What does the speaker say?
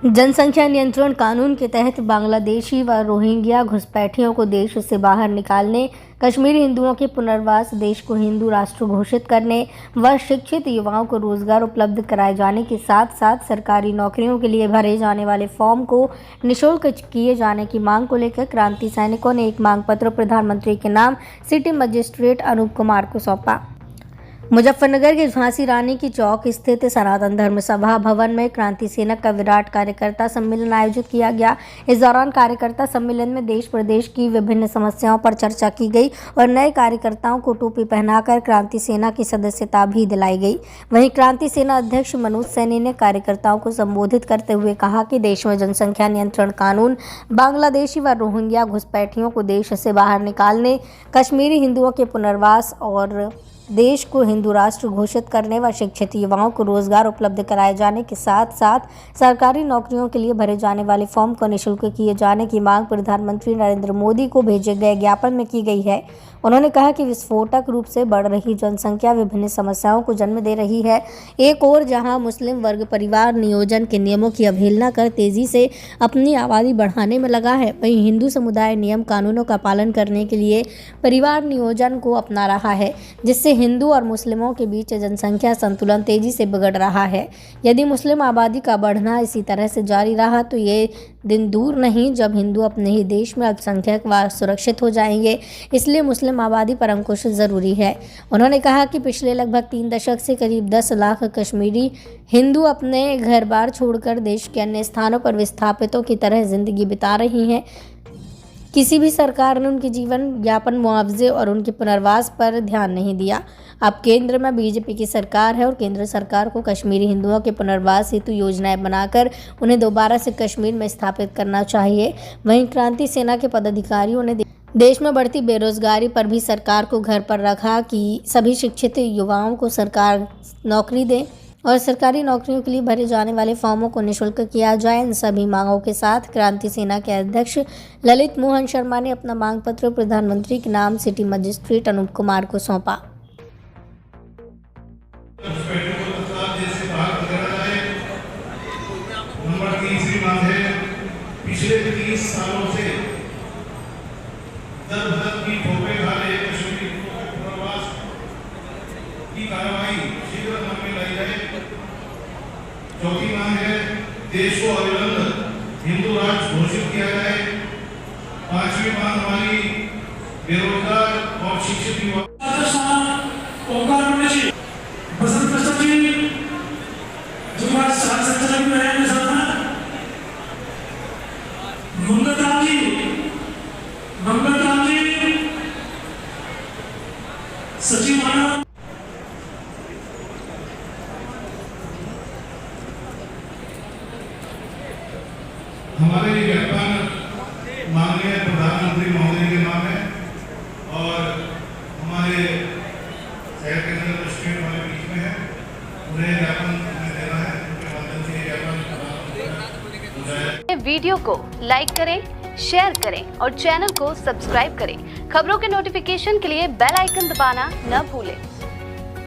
जनसंख्या नियंत्रण कानून के तहत बांग्लादेशी व रोहिंग्या घुसपैठियों को देश से बाहर निकालने, कश्मीरी हिंदुओं के पुनर्वास, देश को हिंदू राष्ट्र घोषित करने व शिक्षित युवाओं को रोजगार उपलब्ध कराए जाने के साथ साथ सरकारी नौकरियों के लिए भरे जाने वाले फॉर्म को निःशुल्क किए जाने की मांग को लेकर क्रांति सैनिकों ने एक मांग पत्र प्रधानमंत्री के नाम सिटी मजिस्ट्रेट अनूप कुमार को सौंपा। मुजफ्फरनगर के झांसी रानी की चौक स्थित सनातन धर्म सभा भवन में क्रांति सेनक का विराट कार्यकर्ता सम्मेलन आयोजित किया गया। इस दौरान कार्यकर्ता सम्मेलन में देश प्रदेश की विभिन्न समस्याओं पर चर्चा की गई और नए कार्यकर्ताओं को टोपी पहनाकर क्रांति सेना की सदस्यता भी दिलाई गई। वहीं क्रांति सेना अध्यक्ष मनोज सैनी ने कार्यकर्ताओं को संबोधित करते हुए कहा कि देश में जनसंख्या नियंत्रण कानून बांग्लादेशी व रोहिंग्या घुसपैठियों को देश से बाहर निकालने, कश्मीरी हिंदुओं के पुनर्वास और देश को हिंदू राष्ट्र घोषित करने व शिक्षित युवाओं को रोजगार उपलब्ध कराए जाने के साथ साथ सरकारी नौकरियों के लिए भरे जाने वाले फॉर्म को निःशुल्क किए जाने की मांग प्रधानमंत्री नरेंद्र मोदी को भेजे गए ज्ञापन में की गई है। उन्होंने कहा कि विस्फोटक रूप से बढ़ रही जनसंख्या विभिन्न समस्याओं को जन्म दे रही है। एक ओर जहां मुस्लिम वर्ग परिवार नियोजन के नियमों की अवहेलना कर तेजी से अपनी आबादी बढ़ाने में लगा है, वहीं हिंदू समुदाय नियम कानूनों का पालन करने के लिए परिवार नियोजन को अपना रहा है, जिससे हिंदू और मुस्लिमों के बीच जनसंख्या संतुलन तेजी से बिगड़ रहा है। यदि मुस्लिम आबादी का बढ़ना इसी तरह से जारी रहा तो ये दिन दूर नहीं जब हिंदू अपने ही देश में अल्पसंख्यक व सुरक्षित हो जाएंगे। इसलिए मुस्लिम आबादी पर अंकुश जरूरी है। उन्होंने कहा कि पिछले लगभग 3 दशक से करीब 10 लाख कश्मीरी हिंदू अपने घर बार छोड़कर देश के अन्य स्थानों पर विस्थापितों की तरह जिंदगी बिता रही हैं। किसी भी सरकार ने उनके जीवन यापन, मुआवजे और उनके पुनर्वास पर ध्यान नहीं दिया। अब केंद्र में बीजेपी की सरकार है और केंद्र सरकार को कश्मीरी हिंदुओं के पुनर्वास हेतु योजनाएं बनाकर उन्हें दोबारा से कश्मीर में स्थापित करना चाहिए। वहीं क्रांति सेना के पदाधिकारियों ने देश में बढ़ती बेरोजगारी पर भी सरकार को घर पर रखा कि सभी शिक्षित युवाओं को सरकार नौकरी दे और सरकारी नौकरियों के लिए भरे जाने वाले फॉर्मों को निःशुल्क किया जाए। इन सभी मांगों के साथ क्रांति सेना के अध्यक्ष ललित मोहन शर्मा ने अपना मांग पत्र प्रधानमंत्री के नाम सिटी मजिस्ट्रेट अनूप कुमार को सौंपा। पिछले 30 सालों से दर-बदर की ठोपे खाने कश्मीरी पुनर्वास की कार्रवाई शीघ्र अमल में लाई जाए। चौथी मांग है देश को अविलंब हिंदू राष्ट्र घोषित किया जाए। 5वीं मांग हमारी बेरोजगार और शिक्षित युवा सचिव हमारे ज्ञापन माननीय प्रधानमंत्री महोदय के नाम है और हमारे शहर के अंदर कश्मीर वाले बीच में है, उन्हें ज्ञापन देना है। उनके माध्यम से ज्ञापन वीडियो को लाइक करें, शेयर करें और चैनल को सब्सक्राइब करें। खबरों के नोटिफिकेशन के लिए बेल आइकन दबाना न भूलें।